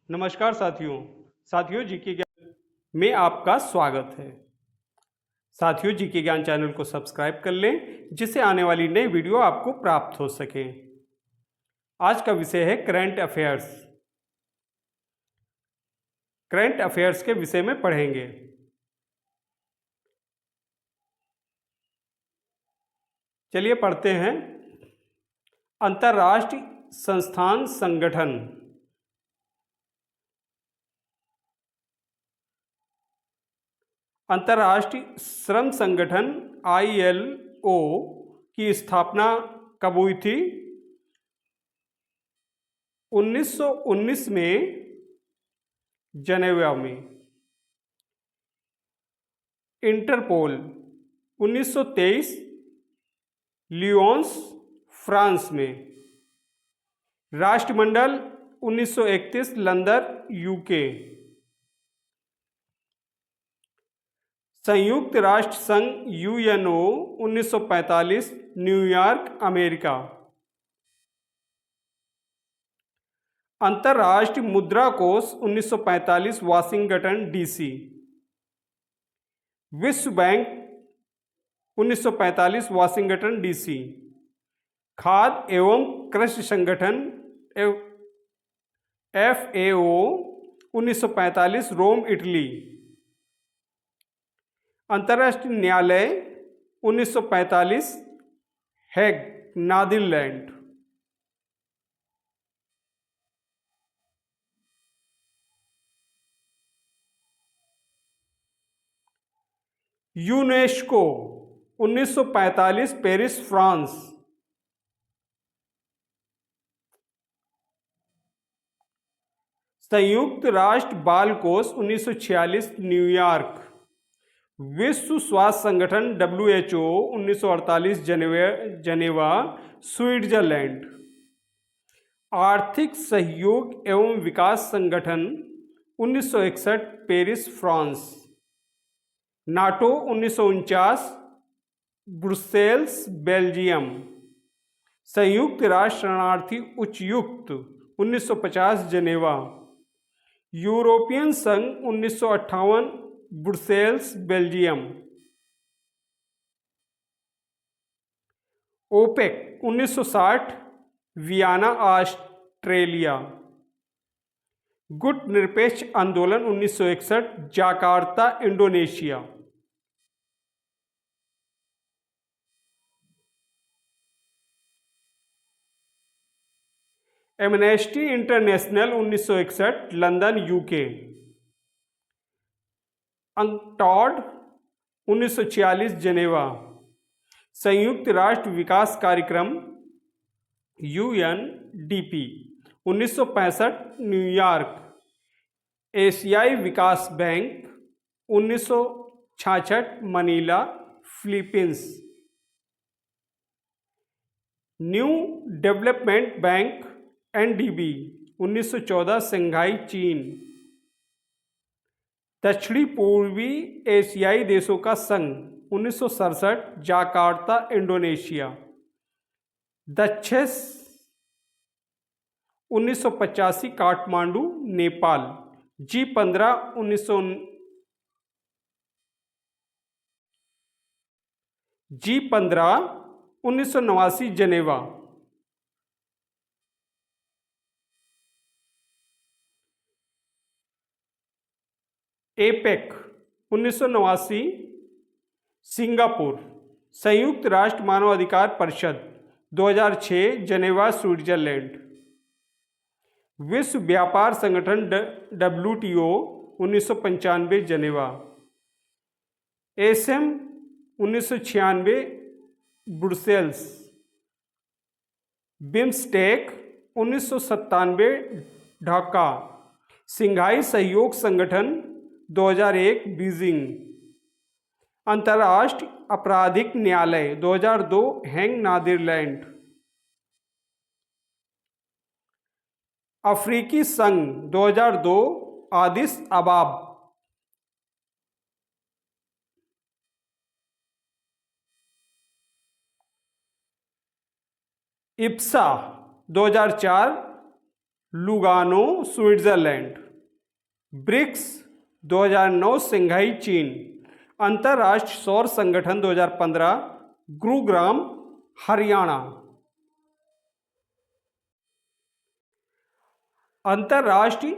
नमस्कार साथियों जीके ज्ञान में आपका स्वागत है। साथियों जीके ज्ञान चैनल को सब्सक्राइब कर लें जिससे आने वाली नई वीडियो आपको प्राप्त हो सके। आज का विषय है करंट अफेयर्स। करंट अफेयर्स के विषय में पढ़ेंगे। चलिए पढ़ते हैं। अंतर्राष्ट्रीय संस्थान संगठन अंतर्राष्ट्रीय श्रम संगठन ILO की स्थापना कब हुई थी? 1919 में जनेवा में। इंटरपोल 1923 लियोन्स फ्रांस में। राष्ट्रमंडल 1931 लंदन UK। संयुक्त राष्ट्र संघ UNO 1945 न्यूयॉर्क अमेरिका। अंतर्राष्ट्रीय मुद्रा कोष 1945 वाशिंगटन DC। विश्व बैंक 1945 वाशिंगटन DC। खाद्य एवं कृषि संगठन FAO 1945 रोम इटली। अंतर्राष्ट्रीय न्यायालय 1945 हैग नीदरलैंड। UNESCO 1945 Paris France. संयुक्त राष्ट्र बाल कोष 1946 न्यूयॉर्क। विश्व स्वास्थ्य संगठन WHO 1948 जनेवा स्विट्जरलैंड। आर्थिक सहयोग एवं विकास संगठन 1961 Paris France. NATO 1949 Brussels Belgium. संयुक्त राष्ट्र शरणार्थी उच्चायुक्त 1950 जनेवा। यूरोपियन संघ 1958 Brussels Belgium. OPEC 1960 Vienna Australia. गुट निरपेक्ष आंदोलन 1961 Jakarta Indonesia. Amnesty international 1961 London UK। अंकटॉड 1946 जनेवा। संयुक्त राष्ट्र विकास कार्यक्रम UNDP 1965 न्यूयॉर्क। एशियाई विकास bank 1966 Manila Philippines. New development bank NDB 1914 Shanghai चीन। दक्षिणी पूर्वी एशियाई देशों का संघ 1967 Jakarta Indonesia. दक्षेस 1985 Kathmandu Nepal. G15 1989 जनेवा। APEC 1989 Singapore. संयुक्त राष्ट्र मानवाधिकार परिषद 2006 जनेवा स्विट्जरलैंड। विश्व व्यापार संगठन WTO 1995 जनेवा। ASEM 1996 Brussels. BIMSTEC 1997 Dhaka. Shanghai सहयोग संगठन 2001 बीजिंग। अंतर्राष्ट्रीय आपराधिक न्यायालय 2002 हैग नीदरलैंड। अफ्रीकी संघ 2002 आदिस अबाब। Ipsa 2004 Lugano Switzerland. BRICS 2009 Shanghai चीन। अंतर्राष्ट्रीय सौर संगठन 2015 गुरुग्राम हरियाणा। अंतर्राष्ट्रीय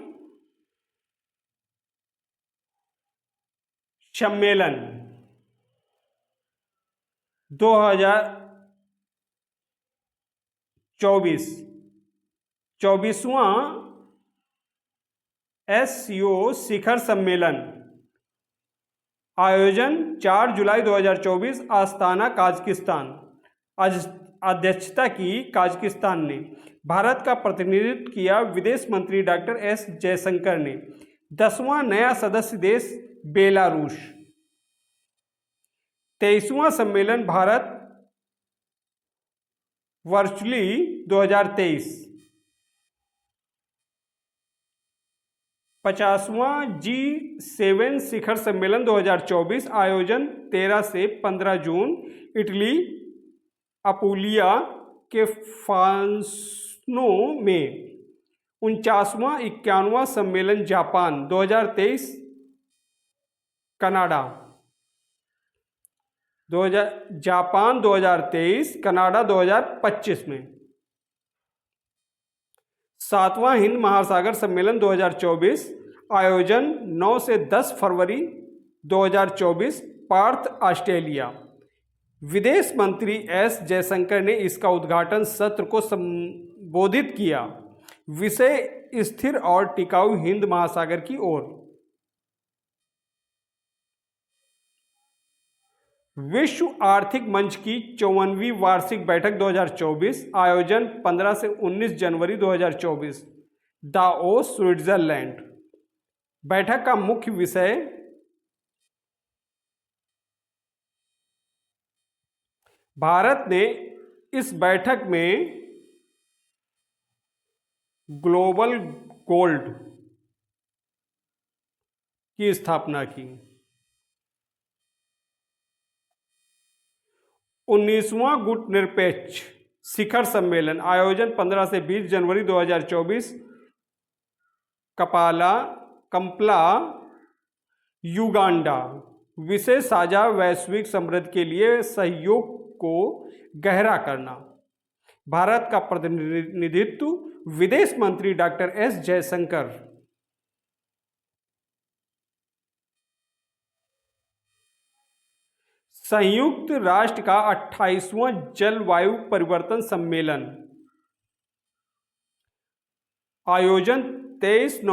सम्मेलन 2024 24वां SCO शिखर सम्मेलन। आयोजन 4 जुलाई 2024 आस्ताना काजाकिस्तान। अध्यक्षता की काजाकिस्तान ने। भारत का प्रतिनिधित्व किया विदेश मंत्री डॉक्टर एस जयशंकर ने। 10वां नया सदस्य देश बेलारूस। 23वां सम्मेलन भारत वर्चुअली 2023। 50वां G7 शिखर सम्मेलन 2024। आयोजन 13 से 15 जून इटली अपुलिया के फांसनो में। 49वां 51वां सम्मेलन जापान 2023 कनाडा। जापान 2023 कनाडा 2025 में। 7वां हिंद महासागर सम्मेलन 2024। आयोजन 9 से 10 फरवरी 2024 पर्थ ऑस्ट्रेलिया। विदेश मंत्री एस जयशंकर ने इसका उद्घाटन सत्र को संबोधित किया। विषय स्थिर और टिकाऊ हिंद महासागर की ओर। विश्व आर्थिक मंच की 54वीं वार्षिक बैठक 2024। आयोजन 15 से 19 जनवरी 2024 दाओस स्विट्जरलैंड। बैठक का मुख्य विषय भारत ने इस बैठक में ग्लोबल गोल्ड की स्थापना की। 19वां गुटनिरपेक्ष शिखर सम्मेलन। आयोजन 15 से 20 जनवरी 2024 कंपला युगांडा। विषय साझा वैश्विक समृद्धि के लिए सहयोग को गहरा करना। भारत का प्रतिनिधित्व विदेश मंत्री डॉक्टर एस जयशंकर। संयुक्त राष्ट्र का 28वां जलवायु परिवर्तन सम्मेलन। आयोजन 23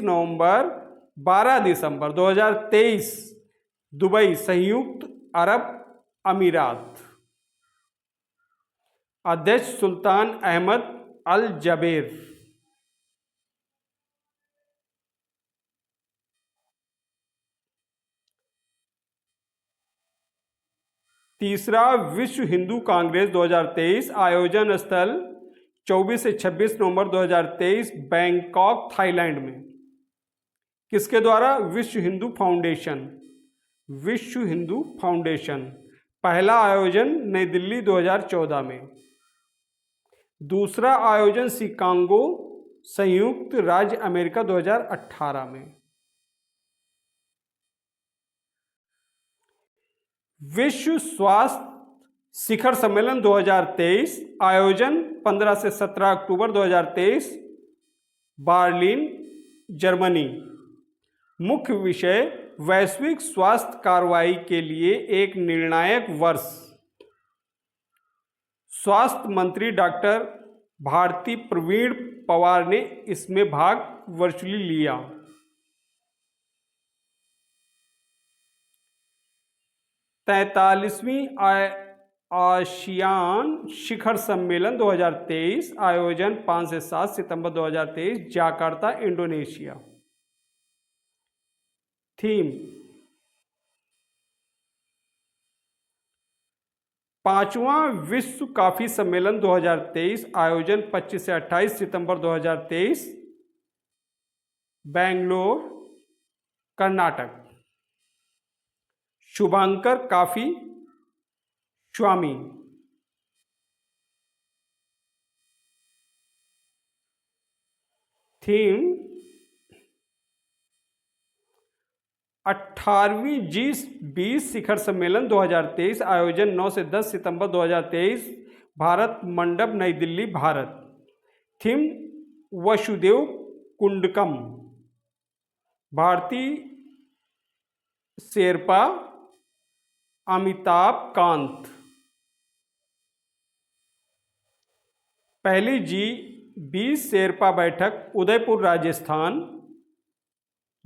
नवंबर 12 दिसंबर 2023 दुबई संयुक्त अरब अमीरात। अध्यक्ष सुल्तान अहमद अल जबेर। तीसरा विश्व हिंदू कांग्रेस 2023। आयोजन स्थल 24 से 26 नवंबर 2023 बैंकॉक थाईलैंड में। किसके द्वारा? विश्व हिंदू फाउंडेशन। विश्व हिंदू फाउंडेशन। पहला आयोजन नई दिल्ली 2014 में। दूसरा आयोजन शिकागो संयुक्त राज्य अमेरिका 2018 में। विश्व स्वास्थ्य शिखर सम्मेलन 2023। आयोजन 15 से 17 अक्टूबर 2023 बर्लिन जर्मनी। मुख्य विषय वैश्विक स्वास्थ्य कार्रवाई के लिए एक निर्णायक वर्ष। स्वास्थ्य मंत्री डॉक्टर भारती प्रवीण पवार ने इसमें भाग वर्चुअली लिया। तैंतालीसवीं आसियान शिखर सम्मेलन 2023। आयोजन 5 से 7 सितंबर 2023 जकार्ता इंडोनेशिया। थीम 5वां विश्व कॉफी सम्मेलन 2023। आयोजन 25 से 28 सितंबर 2023 बेंगलोर कर्नाटक। शुभंकर कॉफी स्वामी। थीम 18वीं G20 शिखर सम्मेलन 2023, आयोजन 9 से 10 सितंबर 2023, भारत मंडप, नई दिल्ली, भारत। थीम वसुदेव कुंडकम, भारती शेरपा, अमिताभ कांत। पहली G20 शेरपा बैठक उदयपुर, राजस्थान।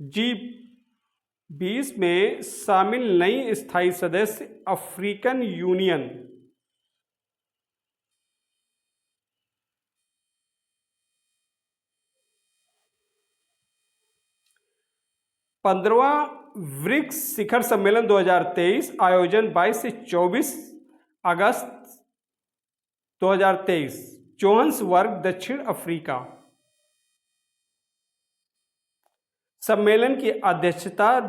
G20 में शामिल नई स्थायी सदस्य अफ्रीकन यूनियन। 15वां ब्रिक्स शिखर सम्मेलन 2023, आयोजन 22 से 24 अगस्त 2023, जोहान्सबर्ग, दक्षिण अफ्रीका। सम्मेलन की अध्यक्षता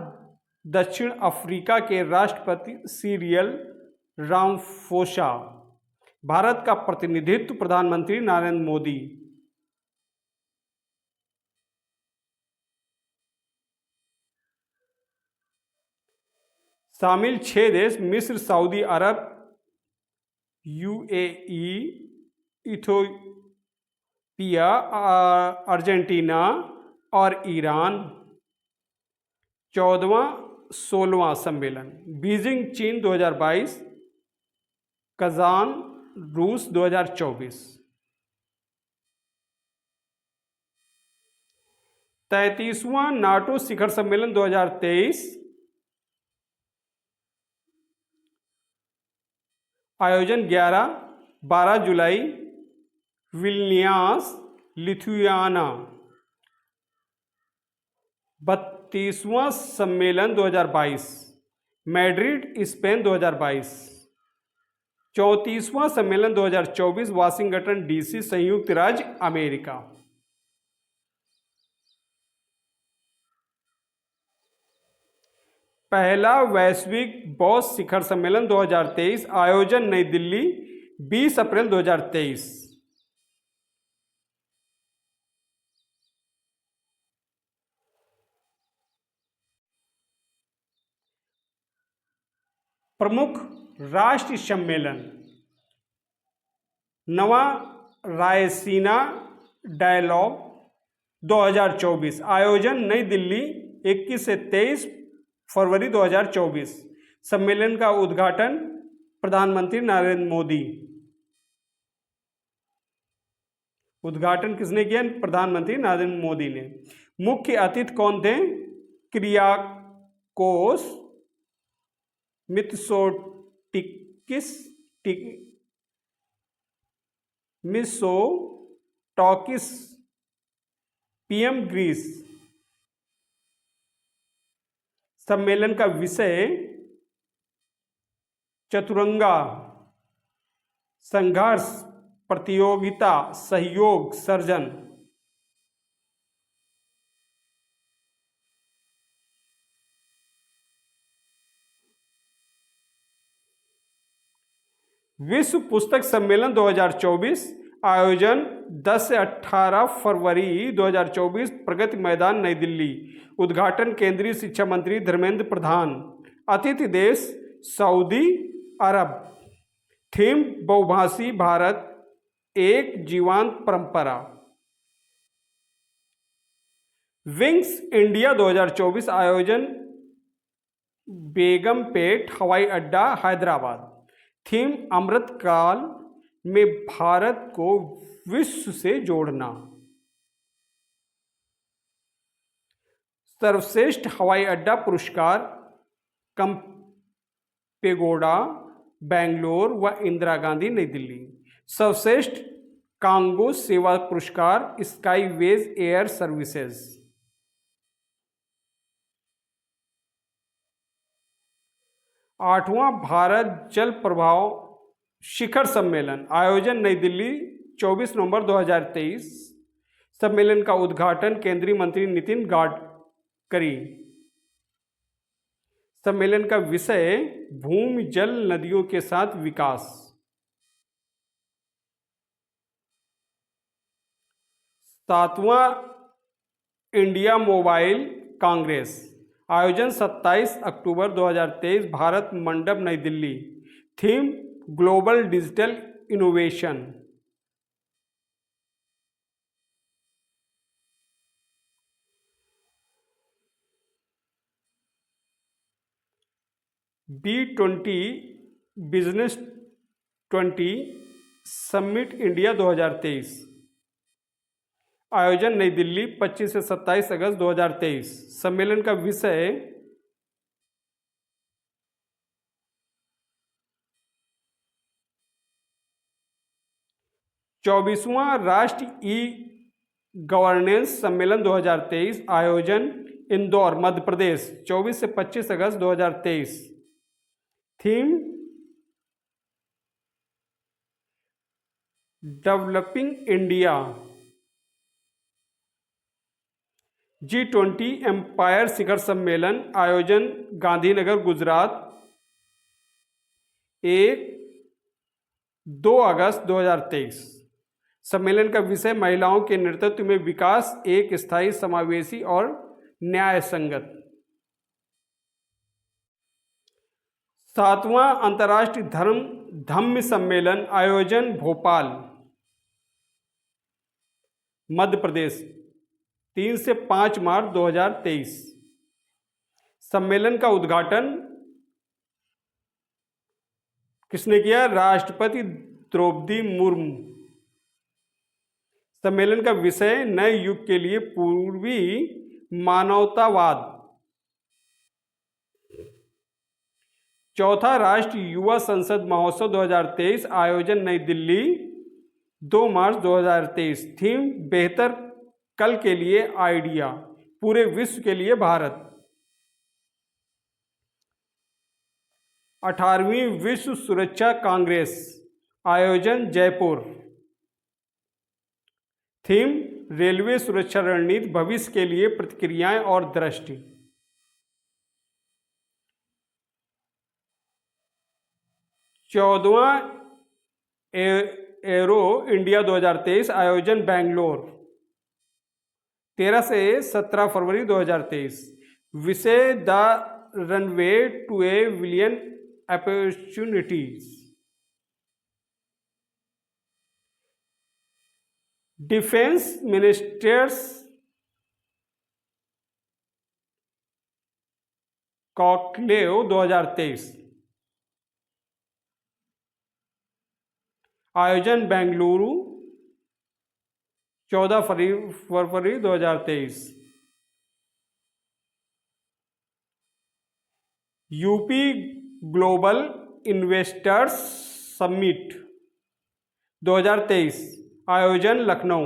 दक्षिण अफ्रीका के राष्ट्रपति सिरिल रामाफोसा। भारत का प्रतिनिधित्व प्रधानमंत्री नरेंद्र मोदी। शामिल 6 देश मिस्र, सऊदी अरब, UAE, इथियोपिया, अर्जेंटीना और ईरान। 14वां 16वां सम्मेलन बीजिंग, चीन 2022, कजान, रूस 2024। 33वां नाटो शिखर सम्मेलन 2023, आयोजन 11-12 जुलाई, विल्नियास, लिथुआनिया। 32वां सम्मेलन 2022, मैड्रिड, स्पेन 2022। 34वां सम्मेलन 2024, वाशिंगटन DC, संयुक्त राज्य अमेरिका। पहला वैश्विक बौद्ध शिखर सम्मेलन 2023, आयोजन नई दिल्ली, 20 अप्रैल 2023। प्रमुख राष्ट्रीय सम्मेलन: नवा रायसीना डायलॉग 2024, आयोजन नई दिल्ली, 21 से 23 फरवरी 2024। सम्मेलन का उद्घाटन प्रधानमंत्री नरेंद्र मोदी। उद्घाटन किसने किया? प्रधानमंत्री नरेंद्र मोदी ने। मुख्य अतिथि कौन थे? Kyriakos Mitsotakis, PM Greece. सम्मेलन का विषय चतुरंगा, संघर्ष, प्रतियोगिता, सहयोग, सर्जन। विश्व पुस्तक सम्मेलन 2024, आयोजन 10 से 18 फरवरी 2024, प्रगति मैदान, नई दिल्ली। उद्घाटन केंद्रीय शिक्षा मंत्री धर्मेंद्र प्रधान। अतिथि देश सऊदी अरब। थीम बहुभाषी भारत, एक जीवंत परंपरा। विंग्स इंडिया 2024, आयोजन बेगमपेट हवाई अड्डा, हैदराबाद। थीम अमृतकाल में भारत को विश्व से जोड़ना। सर्वश्रेष्ठ हवाई अड्डा पुरस्कार केम्पेगौड़ा, बेंगलोर व इंदिरा गांधी, नई दिल्ली। सर्वश्रेष्ठ कांगो सेवा पुरस्कार स्काईवेज एयर सर्विसेज। आठवां भारत जल प्रभाव शिखर सम्मेलन, आयोजन नई दिल्ली, 24 नवंबर 2023। सम्मेलन का उद्घाटन केंद्रीय मंत्री नितिन गडकरी। सम्मेलन का विषय भूमि, जल, नदियों के साथ विकास। सातवां इंडिया मोबाइल कांग्रेस। आयोजन 27 अक्टूबर 2023, भारत मंडप, नई Delhi. Theme global digital innovation. B20 business 20 summit India 2023। आयोजन नई दिल्ली 25 से 27 अगस्त 2023। सम्मेलन का विषय चौबीसवां राष्ट्रीय ई गवर्नेंस सम्मेलन 2023। आयोजन इंदौर, मध्य प्रदेश 24 से 25 अगस्त 2023। Theme developing India. G20 empower शिखर सम्मेलन। आयोजन गांधीनगर, गुजरात 1-2 अगस्त 2023। सम्मेलन का विषय महिलाओं के नेतृत्व में विकास, एक स्थायी, समावेशी और न्याय संगत। 7वां अंतर्राष्ट्रीय धम्म सम्मेलन। आयोजन भोपाल, मध्य प्रदेश 3 से 5 मार्च 2023। सम्मेलन का उद्घाटन किसने किया? राष्ट्रपति द्रौपदी मुर्मू। सम्मेलन का विषय नए युग के लिए पूर्वी मानवतावाद। चौथा राष्ट्रीय युवा संसद महोत्सव 2023। आयोजन नई दिल्ली 2 मार्च 2023। थीम बेहतर कल के लिए आइडिया, पूरे विश्व के लिए भारत। 18वीं विश्व सुरक्षा कांग्रेस। आयोजन जयपुर। थीम रेलवे सुरक्षा रणनीति, भविष्य के लिए प्रतिक्रियाएं और दृष्टि। 14वां एरो इंडिया 2023। आयोजन बेंगलोर 13 से 17 फरवरी 2023। विषय the runway to a billion opportunities. Defence ministers conclave 2023। आयोजन बेंगलुरु 14 फरवरी 2023। UP global investors summit 2023। आयोजन लखनऊ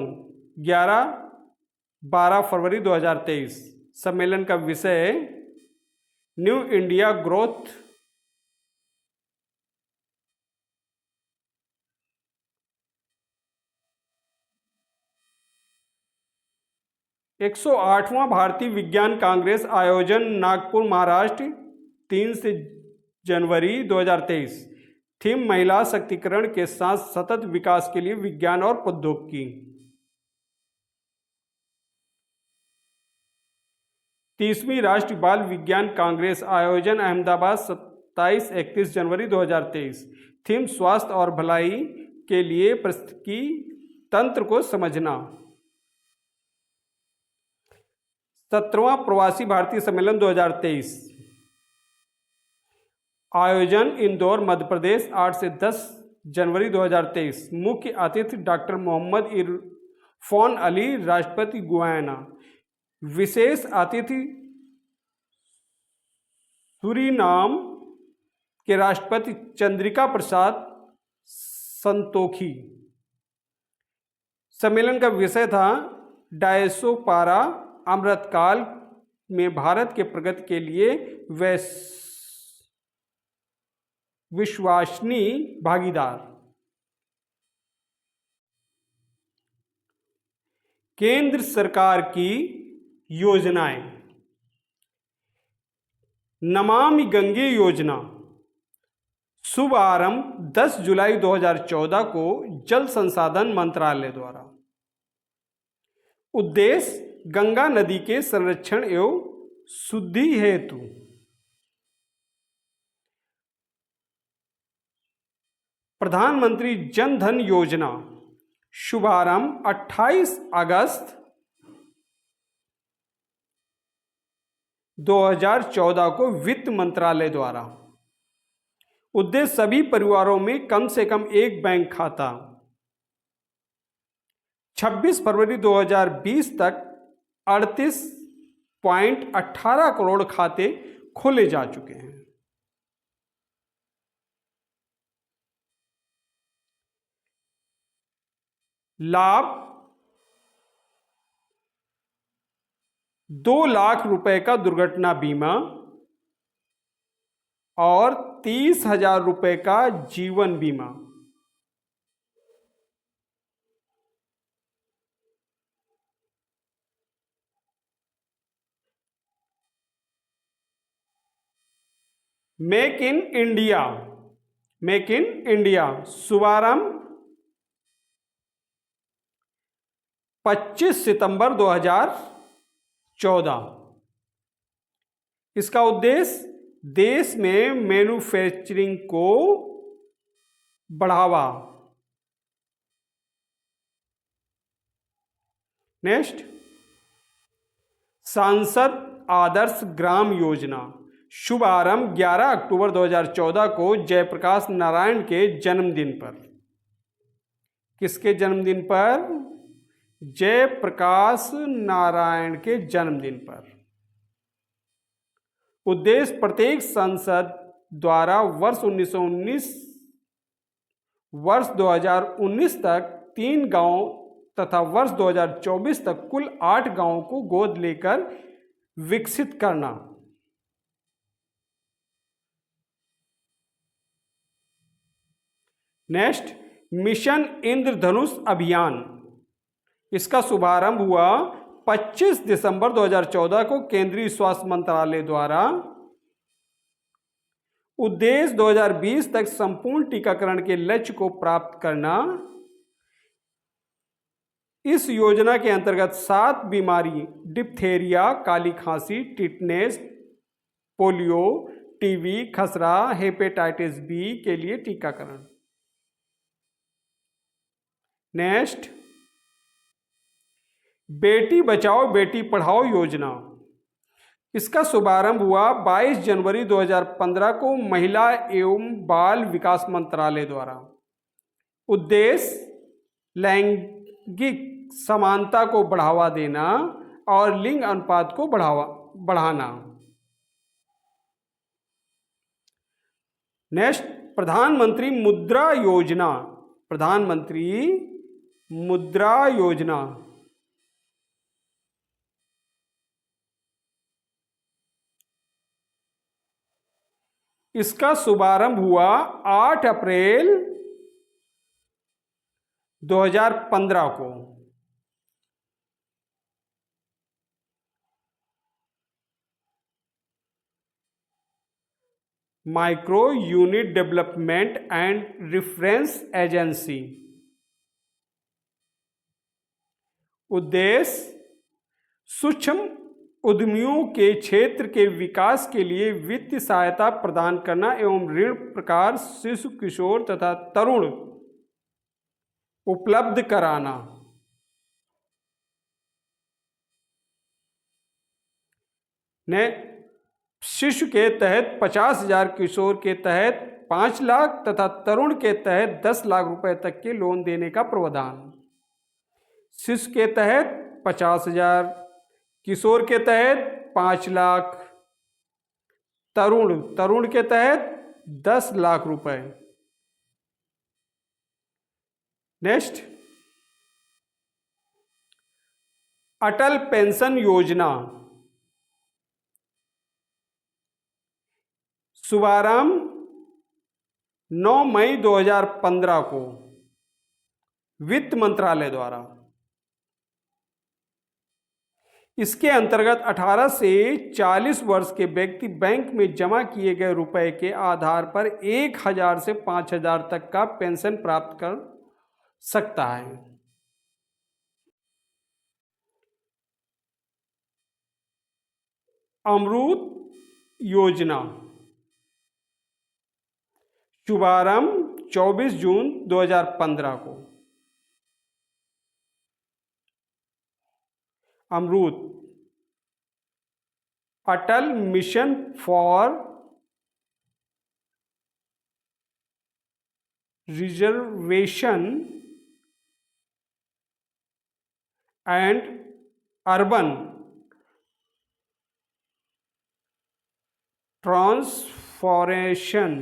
11-12 फरवरी 2023। सम्मेलन का विषय न्यू इंडिया ग्रोथ। 108वां भारतीय विज्ञान कांग्रेस। आयोजन नागपुर, महाराष्ट्र 3 से जनवरी 2023। थीम महिला शक्तिकरण के साथ सतत विकास के लिए विज्ञान और प्रौद्योगिकी। 30वीं राष्ट्रीय बाल विज्ञान कांग्रेस। आयोजन अहमदाबाद 27-31 जनवरी 2023। थीम स्वास्थ्य और भलाई के लिए पारिस्थितिकी तंत्र को समझना। 17वां प्रवासी भारतीय सम्मेलन 2023। आयोजन इंदौर, मध्य प्रदेश 8 से 10 जनवरी 2023। मुख्य अतिथि डॉक्टर मोहम्मद इरफान अली, राष्ट्रपति गुयाना। विशेष अतिथि सूरीनाम के राष्ट्रपति चंद्रिका प्रसाद संतोखी। सम्मेलन का विषय था डायस्पोरा, अमृतकाल में भारत के प्रगति के लिए विश्वसनीय भागीदार। केंद्र सरकार की योजनाएं। नमामि गंगे योजना शुभारंभ 10 जुलाई 2014 को जल संसाधन मंत्रालय द्वारा। उद्देश्य गंगा नदी के संरक्षण एवं शुद्धि हेतु प्रधानमंत्री जन धन योजना शुभारंभ 28 अगस्त 2014 को वित्त मंत्रालय द्वारा। उद्देश्य सभी परिवारों में कम से कम एक बैंक खाता। 26 फरवरी 2020 तक 38.18 करोड़ खाते खोले जा चुके हैं। लाभ 2 लाख रुपए का दुर्घटना बीमा और 30,000 रुपए का जीवन बीमा। Make in India, make in India शुभारंभ 25 सितंबर 2014। इसका उद्देश्य देश में मैन्युफैक्चरिंग को बढ़ावा। नेक्स्ट, सांसद आदर्श ग्राम योजना शुभारंभ 11 अक्टूबर 2014 को जयप्रकाश नारायण के जन्मदिन पर। किसके जन्मदिन पर? जयप्रकाश नारायण के जन्मदिन पर। उद्देश्य प्रत्येक सांसद द्वारा वर्ष 2019 तक 3 गांव तथा वर्ष 2024 तक कुल 8 गांवों को गोद लेकर विकसित करना। नेक्स्ट, मिशन इंद्रधनुष अभियान। इसका शुभारंभ हुआ 25 दिसंबर 2014 को केंद्रीय स्वास्थ्य मंत्रालय द्वारा। उद्देश्य 2020 तक संपूर्ण टीकाकरण के लक्ष्य को प्राप्त करना। इस योजना के अंतर्गत 7 बीमारी डिप्थेरिया, काली खांसी, टिटनेस, पोलियो, टीबी, खसरा, हेपेटाइटिस बी के लिए टीकाकरण। नेक्स्ट, बेटी बचाओ बेटी पढ़ाओ योजना। इसका शुभारंभ हुआ 22 जनवरी 2015 को महिला एवं बाल विकास मंत्रालय द्वारा। उद्देश्य लैंगिक समानता को बढ़ावा देना और लिंग अनुपात को बढ़ाना। नेक्स्ट, प्रधानमंत्री मुद्रा योजना। प्रधानमंत्री मुद्रा योजना इसका शुभारंभ हुआ 8 अप्रैल 2015 को। Micro unit development and reference agency. उद्देश्य सूक्ष्म उद्यमियों के क्षेत्र के विकास के लिए वित्तीय सहायता प्रदान करना एवं ऋण प्रकार शिशु, किशोर तथा तरुण उपलब्ध कराना। ने शिशु के तहत 50,000, किशोर के तहत 5 लाख तथा तरुण के तहत 10 लाख रुपए तक के लोन देने का प्रावधान। शिशु के तहत 50,000, किशोर के तहत 5 लाख, तरुण के तहत 10 लाख रुपए। नेक्स्ट, अटल पेंशन योजना शुभारंभ 9 मई 2015 को वित्त मंत्रालय द्वारा। इसके अंतर्गत 18 से 40 वर्ष के व्यक्ति बैंक में जमा किए गए रुपए के आधार पर 1,000 से 5,000 तक का पेंशन प्राप्त कर सकता है। अमृत योजना, शुभारंभ 24 जून 2015 को। Amrut, Atal mission for reservation and urban transformation.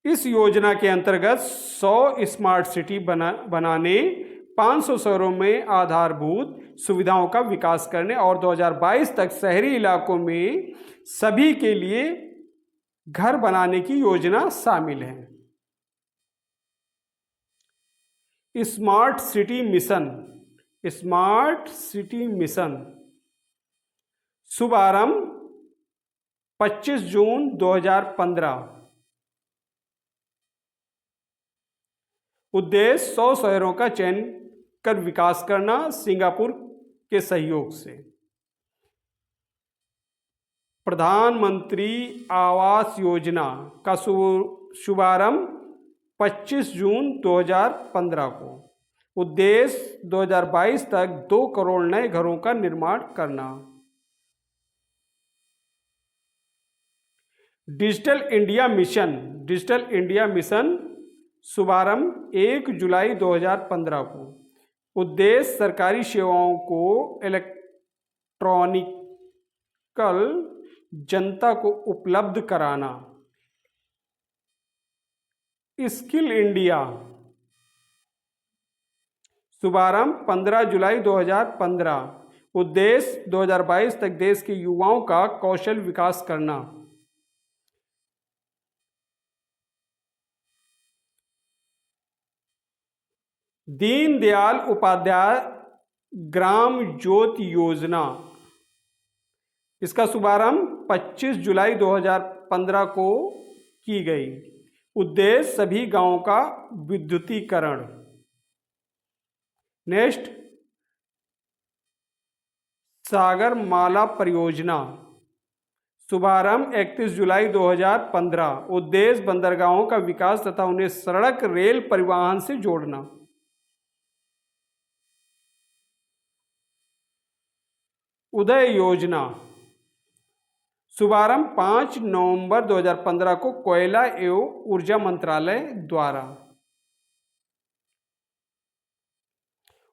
इस योजना के अंतर्गत 100 स्मार्ट सिटी बनाने, 500 शहरों में आधारभूत सुविधाओं का विकास करने और 2022 तक शहरी इलाकों में सभी के लिए घर बनाने की योजना शामिल है। Smart city mission, smart city mission शुभारंभ 25 जून 2015। उद्देश्य 100 शहरों का चयन कर विकास करना, सिंगापुर के सहयोग से। प्रधानमंत्री आवास योजना का शुभारंभ 25 जून 2015 को। उद्देश्य 2022 तक 2 करोड़ नए घरों का निर्माण करना। Digital India mission, digital India mission शुभारंभ 1 जुलाई 2015 को। उद्देश्य सरकारी सेवाओं को इलेक्ट्रॉनिकल जनता को उपलब्ध कराना। स्किल इंडिया शुभारंभ 15 जुलाई 2015। उद्देश्य 2022 तक देश के युवाओं का कौशल विकास करना। दीनदयाल उपाध्याय ग्राम ज्योति योजना, इसका शुभारंभ 25 जुलाई 2015 को की गई। उद्देश्य सभी गांवों का विद्युतीकरण। नेक्स्ट, सागर माला परियोजना शुभारंभ 31 जुलाई 2015। उद्देश्य बंदरगाहों का विकास तथा उन्हें सड़क रेल परिवहन से जोड़ना। उदय योजना शुभारंभ 5 नवंबर 2015 को कोयला एवं ऊर्जा मंत्रालय द्वारा।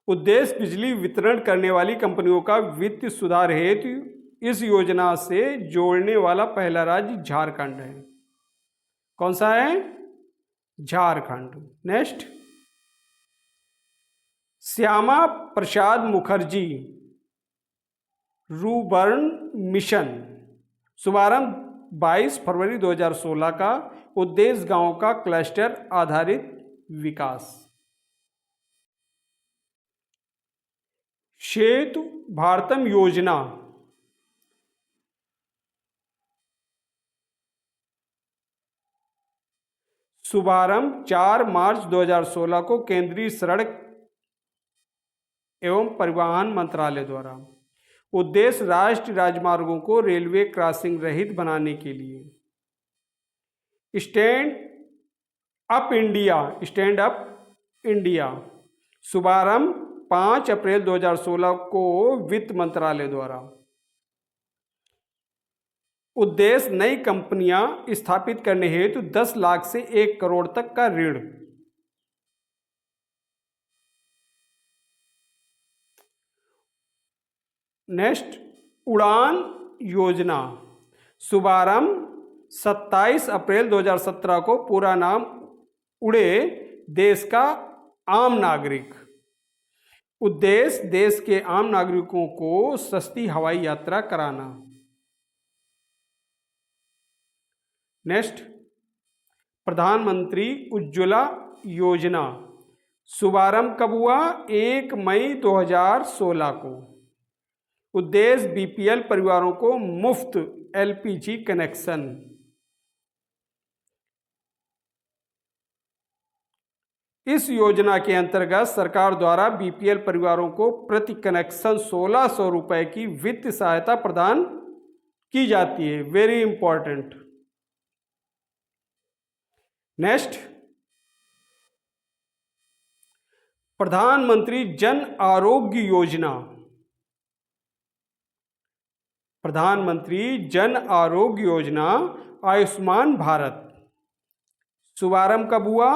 उद्देश्य बिजली वितरण करने वाली कंपनियों का वित्तीय सुधार हेतु इस योजना से जोड़ने वाला पहला राज्य झारखंड है। कौन सा है? Jharkhand. Next, Shyama Prasad Mukherjee rurban mission शुभारंभ 22 फरवरी 2016 का। उद्देश्य गांवों का क्लस्टर आधारित विकास। सेतु भारतम योजना शुभारंभ 4 मार्च 2016 को केंद्रीय सड़क एवं परिवहन मंत्रालय द्वारा। उद्देश्य राष्ट्रीय राजमार्गों को रेलवे क्रॉसिंग रहित बनाने के लिए। Stand up India, stand up India शुभारंभ 5 अप्रैल 2016 को वित्त मंत्रालय द्वारा। उद्देश्य नई कंपनियां स्थापित करने हेतु 10 लाख से 1 करोड़ तक का ऋण। नेक्स्ट, उड़ान योजना शुभारंभ 27 अप्रैल 2017 को। पूरा नाम उड़े देश का आम नागरिक। उद्देश्य देश के आम नागरिकों को सस्ती हवाई यात्रा कराना। नेक्स्ट, प्रधानमंत्री उज्ज्वला योजना शुभारंभ कब हुआ? 1 मई 2016 को। उद्देश्य बीपीएल परिवारों को मुफ्त एलपीजी कनेक्शन। इस योजना के अंतर्गत सरकार द्वारा बीपीएल परिवारों को प्रति कनेक्शन 1600 रुपए की वित्तीय सहायता प्रदान की जाती है। Very important. नेक्स्ट, प्रधानमंत्री जन आरोग्य योजना। प्रधानमंत्री जन आरोग्य योजना आयुष्मान भारत शुभारंभ कब हुआ?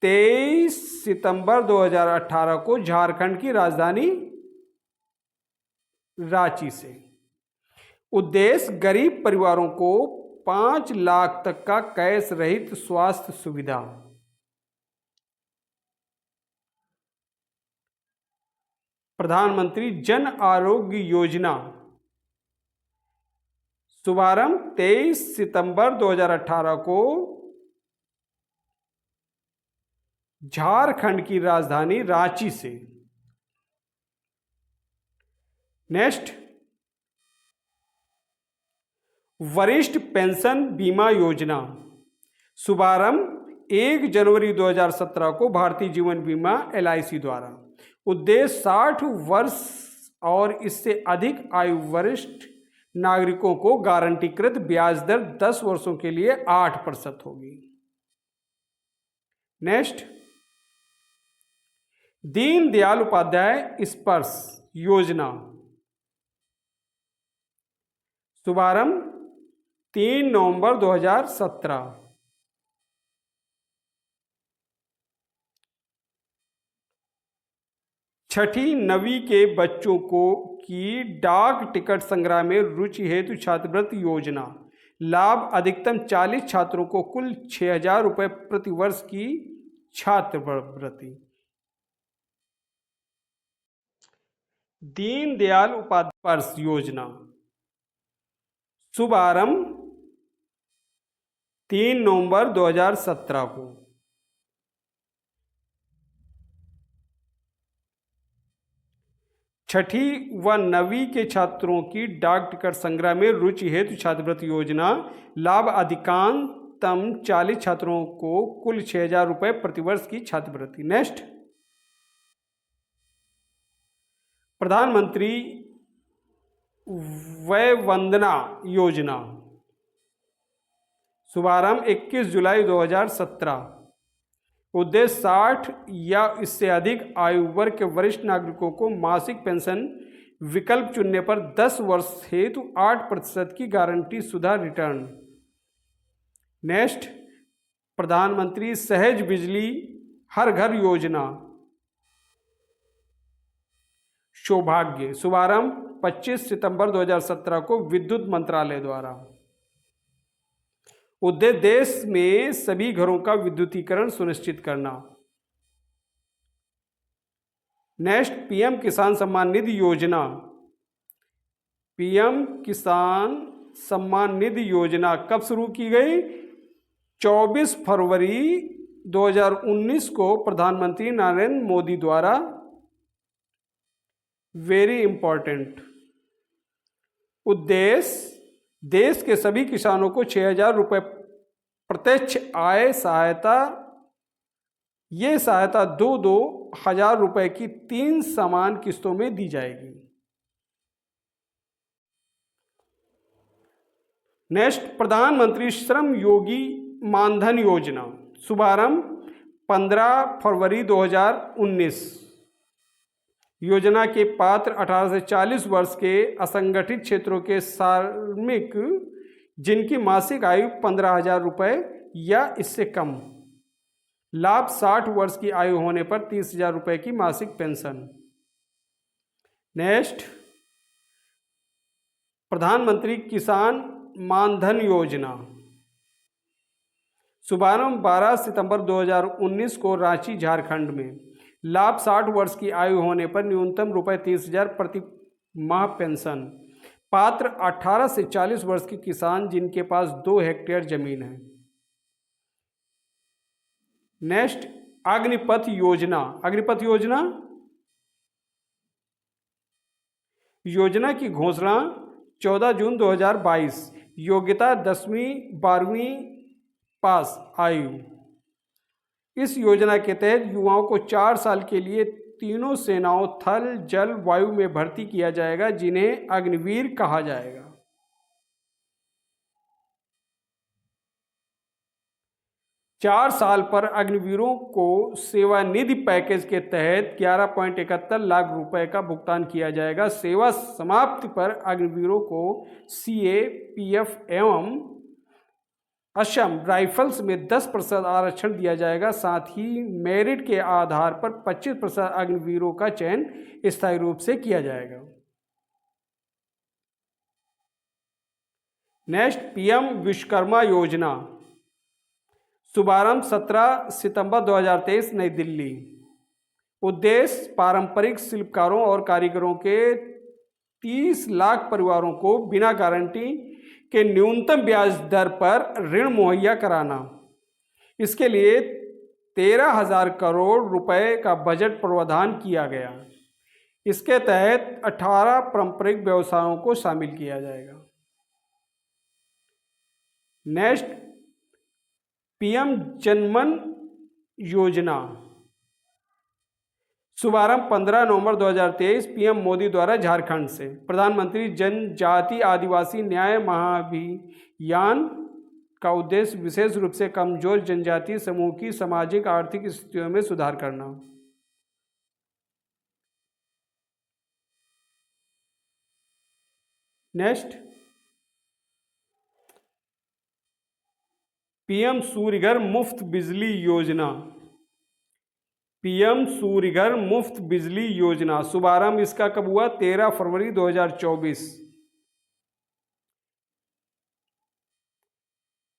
23 सितंबर 2018 को झारखंड की राजधानी रांची से। उद्देश्य गरीब परिवारों को 5 लाख तक का कैश रहित स्वास्थ्य सुविधा। प्रधानमंत्री जन आरोग्य योजना शुभारंभ 23 सितंबर 2018 को झारखंड की राजधानी रांची से। नेक्स्ट, वरिष्ठ पेंशन बीमा योजना शुभारंभ 1 जनवरी 2017 को भारतीय जीवन बीमा LIC द्वारा। उद्देश्य 60 वर्ष और इससे अधिक आयु वरिष्ठ नागरिकों को गारंटीकृत ब्याज दर 10 वर्षों के लिए 8% होगी। नेक्स्ट, दीनदयाल उपाध्याय स्पर्श योजना शुभारंभ 3 नवंबर 2017। छठी नवी के बच्चों को की डाक टिकट संग्रह में रुचि हेतु छात्रवृत्ति योजना। लाभ अधिकतम 40 छात्रों को कुल 6000 रुपये प्रति वर्ष की छात्रवृत्ति। दीनदयाल उपाध्याय स्पर्श योजना शुभारंभ 3 नवंबर 2017 को। छठी व नवी के छात्रों की डाक टिकट संग्रह में रुचि हेतु छात्रवृत्ति योजना। लाभ अधिकतम 40 छात्रों को कुल 6000 रुपये प्रतिवर्ष की छात्रवृत्ति। नेक्स्ट, प्रधानमंत्री वय वंदना योजना शुभारंभ 21 जुलाई 2017। उद्देश्य 60 या इससे अधिक आयु वर्ग के वरिष्ठ नागरिकों को मासिक पेंशन विकल्प चुनने पर 10 वर्ष हेतु 8% की गारंटी शुदा रिटर्न। नेक्स्ट, प्रधानमंत्री सहज बिजली हर घर योजना सौभाग्य शुभारंभ 25 सितंबर 2017 को विद्युत मंत्रालय द्वारा। उद्देश्य देश में सभी घरों का विद्युतीकरण सुनिश्चित करना। नेक्स्ट, पीएम किसान सम्मान निधि योजना। पीएम किसान सम्मान निधि योजना कब शुरू की गई? 24 फरवरी 2019 को प्रधानमंत्री नरेंद्र मोदी द्वारा। Very important. उद्देश्य देश के सभी किसानों को 6000 रुपये प्रत्यक्ष आय सहायता। ये सहायता 2-2 हजार रुपये की 3 समान किस्तों में दी जाएगी। नेक्स्ट, प्रधानमंत्री श्रम योगी मानधन योजना शुभारंभ 15 फरवरी 2019। योजना के पात्र 18 से 40 वर्ष के असंगठित क्षेत्रों के श्रमिक जिनकी मासिक आयु 15,000 रुपये या इससे कम। लाभ 60 वर्ष की आयु होने पर 30,000 रुपये की मासिक पेंशन। नेक्स्ट, प्रधानमंत्री किसान मानधन योजना शुभारंभ 12 सितंबर 2019 को रांची झारखंड में। लाभ 60 वर्ष की आयु होने पर न्यूनतम रुपये 30,000 प्रति माह पेंशन। पात्र 18 से 40 वर्ष के किसान जिनके पास 2 हेक्टेयर जमीन है। नेक्स्ट, अग्निपथ योजना। अग्निपथ योजना योजना की घोषणा 14 जून 2022। योग्यता 10वीं 12वीं पास आयु। इस योजना के तहत युवाओं को 4 साल के लिए तीनों सेनाओं थल, जल, वायु में भर्ती किया जाएगा, जिन्हें अग्निवीर कहा जाएगा। 4 साल पर अग्निवीरों को सेवानिधि पैकेज के तहत 11.71 लाख रुपए का भुगतान किया जाएगा। सेवा समाप्ति पर अग्निवीरों को CAPF एवं असम राइफल्स में 10% आरक्षण दिया जाएगा। साथ ही मेरिट के आधार पर 25% अग्निवीरों का चयन स्थायी रूप से किया जाएगा। नेक्स्ट, PM विश्वकर्मा योजना, शुभारंभ 17 सितंबर 2023 नई दिल्ली। उद्देश्य पारंपरिक शिल्पकारों और कारीगरों के 30 लाख परिवारों को बिना गारंटी के न्यूनतम ब्याज दर पर ऋण मुहैया कराना। इसके लिए 13,000 करोड़ रुपए का बजट प्रावधान किया गया। इसके तहत 18 पारंपरिक व्यवसायों को शामिल किया जाएगा। नेक्स्ट, PM जनमन योजना, शुभारंभ 15 नवंबर 2023 PM मोदी द्वारा झारखंड से। प्रधानमंत्री जनजाति आदिवासी न्याय महाअभियान का उद्देश्य विशेष रूप से कमजोर जनजातीय समूह की सामाजिक आर्थिक स्थितियों में सुधार करना। नेक्स्ट, PM सूर्यघर मुफ्त बिजली योजना, PM सूर्यघर मुफ्त बिजली योजना, शुभारंभ इसका कब हुआ? 13 फरवरी 2024।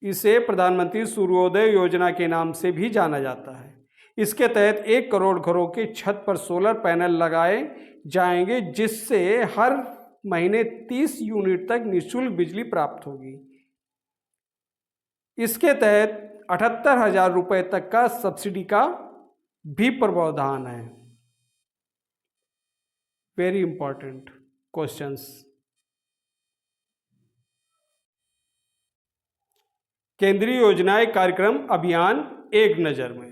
इसे प्रधानमंत्री सूर्योदय योजना के नाम से भी जाना जाता है। इसके तहत 1 करोड़ घरों के छत पर सोलर पैनल लगाए जाएंगे, जिससे हर महीने 30 यूनिट तक निःशुल्क बिजली प्राप्त होगी। इसके तहत 78,000 रुपये तक का सब्सिडी का भी प्रावधान है। Very important questions. केंद्रीय योजनाएं कार्यक्रम अभियान एक नजर में।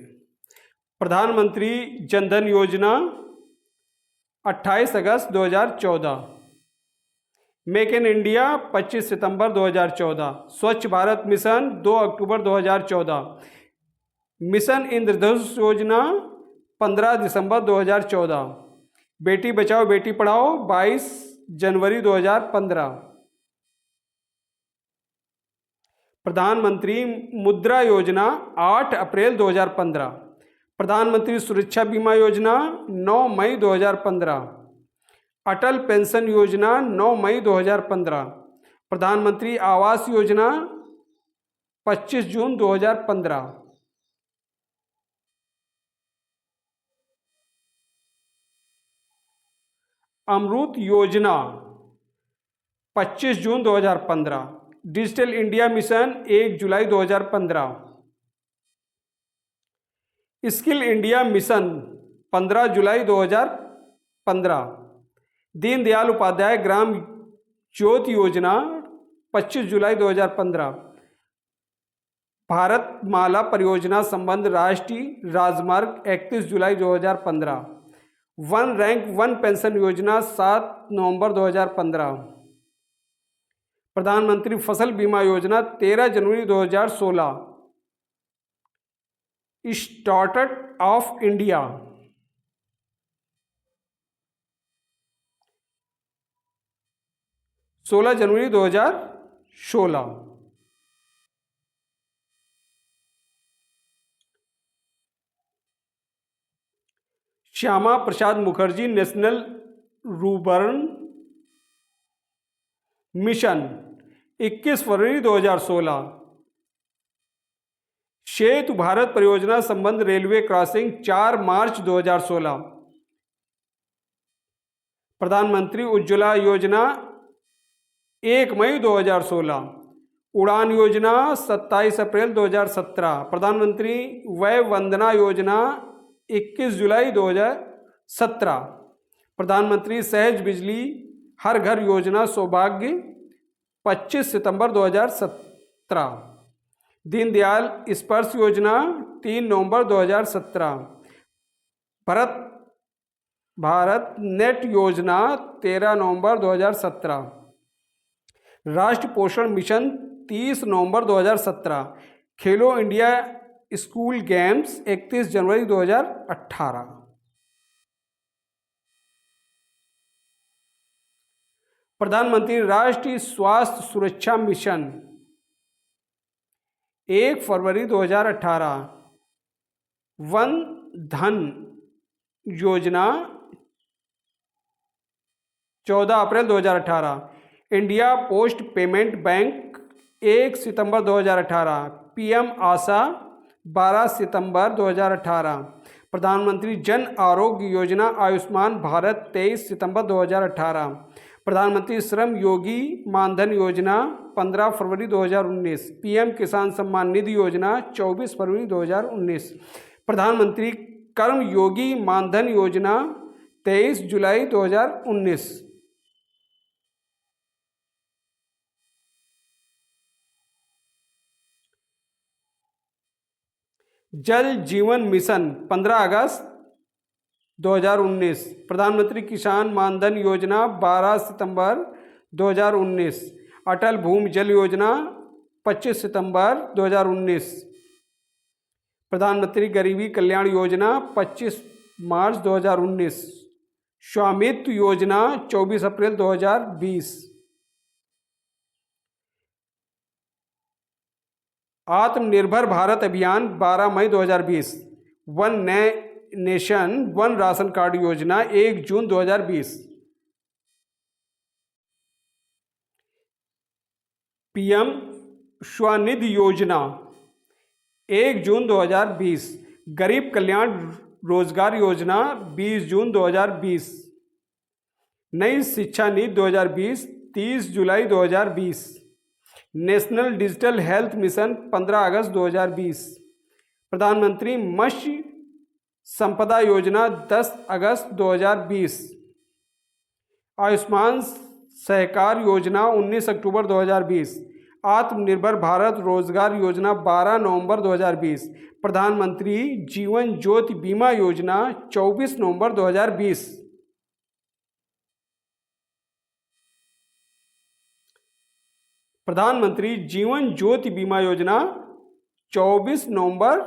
प्रधानमंत्री जनधन योजना 28 अगस्त 2014, मेक इन इंडिया 25 सितंबर 2014, स्वच्छ भारत मिशन 2 अक्टूबर 2014, मिशन इंद्रधनुष योजना 15 दिसंबर 2014, बेटी बचाओ बेटी पढ़ाओ 22 जनवरी 2015, प्रधानमंत्री मुद्रा योजना 8 अप्रैल 2015, प्रधानमंत्री सुरक्षा बीमा योजना 9 मई 2015, अटल पेंशन योजना 9 मई 2015, प्रधानमंत्री आवास योजना 25 जून 2015, अमृत योजना 25 जून 2015, डिजिटल इंडिया मिशन 1 जुलाई 2015, स्किल इंडिया मिशन 15 जुलाई 2015, दीनदयाल उपाध्याय ग्राम ज्योति योजना 25 जुलाई 2015, भारत माला परियोजना संबंध राष्ट्रीय राजमार्ग 31 जुलाई 2015, वन रैंक वन पेंशन योजना 7 नवंबर 2015, प्रधानमंत्री फसल बीमा योजना 13 जनवरी 2016, startup of India 16 January 2016, Shyama Prasad Mukherjee national rurban mission 21 फरवरी 2016, सेतु भारत परियोजना संबंध रेलवे क्रॉसिंग 4 मार्च 2016, प्रधानमंत्री उज्ज्वला योजना 1 मई 2016, उड़ान योजना 27 अप्रैल 2017, प्रधानमंत्री वय वंदना योजना 21 जुलाई 2017, प्रधानमंत्री सहज बिजली हर घर योजना सौभाग्य 25 सितंबर 2017, दीनदयाल स्पर्श योजना 3 नवंबर 2017। भारत नेट योजना 13 नवंबर 2017। राष्ट्रीय पोषण मिशन 30 नवंबर 2017। खेलो इंडिया स्कूल गेम्स 31 जनवरी 2018। प्रधानमंत्री राष्ट्रीय स्वास्थ्य सुरक्षा मिशन 1 फरवरी 2018। वन धन योजना 14 अप्रैल 2018। इंडिया पोस्ट पेमेंट बैंक 1 सितंबर 2018। पीएम आशा 12 सितंबर 2018। प्रधानमंत्री जन आरोग्य योजना आयुष्मान भारत 23 सितंबर 2018। प्रधानमंत्री श्रम योगी मानधन योजना 15 फरवरी 2019। पीएम किसान सम्मान निधि योजना 24 फरवरी 2019। प्रधानमंत्री कर्म योगी मानधन योजना 23 जुलाई 2019। जल जीवन मिशन 15 अगस्त 2019। प्रधानमंत्री किसान मानधन योजना 12 सितंबर 2019। अटल भूमि जल योजना 25 सितंबर 2019। प्रधानमंत्री गरीबी कल्याण योजना 25 मार्च 2019। स्वामित्व योजना 24 अप्रैल 2020। आत्मनिर्भर भारत अभियान 12 मई 2020। One nation one ration card योजना 1 जून 2020। पीएम स्वनिधि योजना 1 जून 2020। गरीब कल्याण रोजगार योजना 20 जून 2020। नई शिक्षा नीति 2020 30 जुलाई 2020। नेशनल डिजिटल हेल्थ मिशन 15 अगस्त 2020। प्रधानमंत्री मत्स्य संपदा योजना 10 अगस्त 2020। आयुष्मान सहकार योजना 19 अक्टूबर 2020। आत्मनिर्भर भारत रोजगार योजना 12 नवंबर 2020। प्रधानमंत्री जीवन ज्योति बीमा योजना 24 नवंबर 2020। प्रधानमंत्री जीवन ज्योति बीमा योजना 24 नवंबर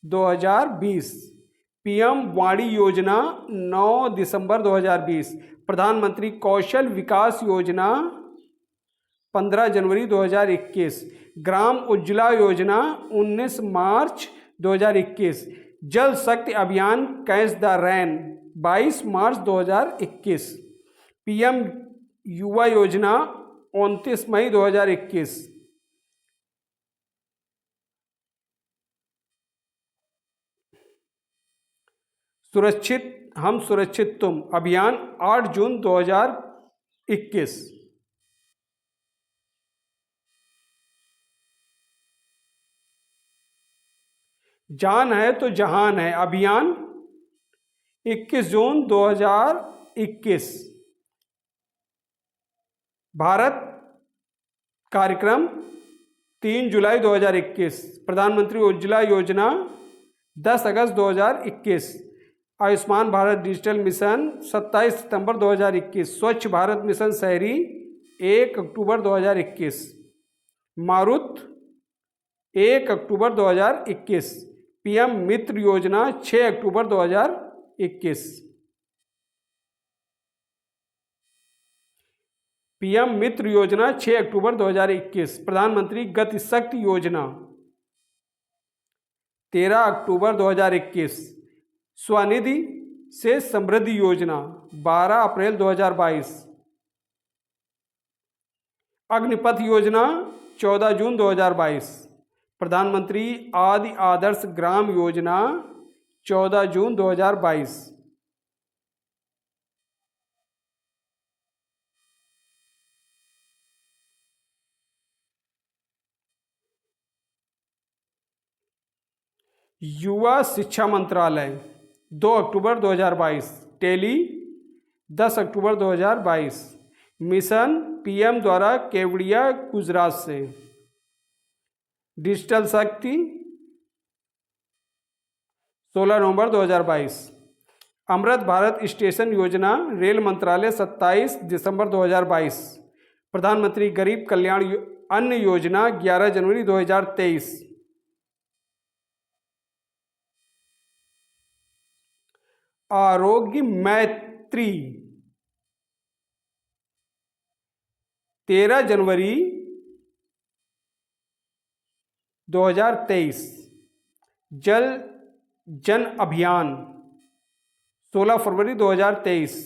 2020। पीएम वाणी योजना 9 दिसंबर 2020। प्रधानमंत्री कौशल विकास योजना 15 जनवरी 2021। ग्राम उज्ज्वला योजना 19 मार्च 2021। Jal Shakti Abhiyan catch the rain 22 मार्च 2021। पीएम युवा योजना 29 मई 2021। सुरक्षित हम सुरक्षित तुम अभियान 8 जून 2021। जान है तो जहान है अभियान 21 जून 2021। भारत कार्यक्रम 3 जुलाई 2021। प्रधानमंत्री उज्ज्वला योजना 10 अगस्त 2021। आयुष्मान भारत डिजिटल मिशन 27 सितंबर 2021। स्वच्छ भारत मिशन शहरी 1 अक्टूबर 2021। मारुत 1 अक्टूबर 2021। पीएम मित्र योजना 6 अक्टूबर 2021। पीएम मित्र योजना 6 अक्टूबर 2021। प्रधानमंत्री गति शक्ति योजना 13 अक्टूबर 2021। स्वनिधि से समृद्धि योजना 12 अप्रैल 2022। अग्निपथ योजना 14 जून 2022। प्रधानमंत्री आदि आदर्श ग्राम योजना 14 जून 2022। युवा शिक्षा मंत्रालय 2 अक्टूबर 2022। टेली 10 अक्टूबर 2022। मिशन पीएम द्वारा केवड़िया गुजरात से। डिजिटल शक्ति 16 नवंबर 2022। अमृत भारत स्टेशन योजना रेल मंत्रालय 27 दिसंबर 2022। प्रधानमंत्री गरीब कल्याण अन्न योजना 11 जनवरी 2023। आरोग्य मैत्री 13 जनवरी 2023। जल जन अभियान 16 फरवरी 2023।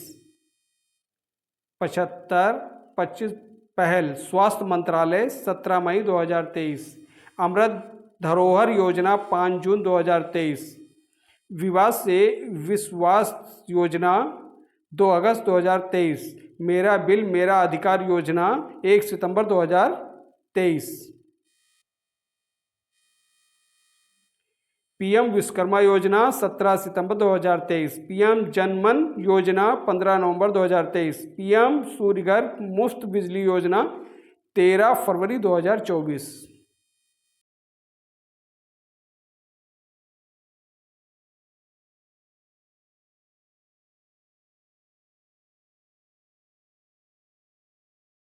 25 पहल स्वास्थ्य मंत्रालय 17 मई 2023। अमृत धरोहर योजना 5 जून 2023। विवाद से विश्वास योजना 2 अगस्त 2023। मेरा बिल मेरा अधिकार योजना 1 सितंबर 2023। पीएम विश्वकर्मा योजना 17 सितंबर 2023। पीएम जनमन योजना 15 नवंबर 2023। पीएम सूर्यघर मुफ्त बिजली योजना 13 फरवरी 2024।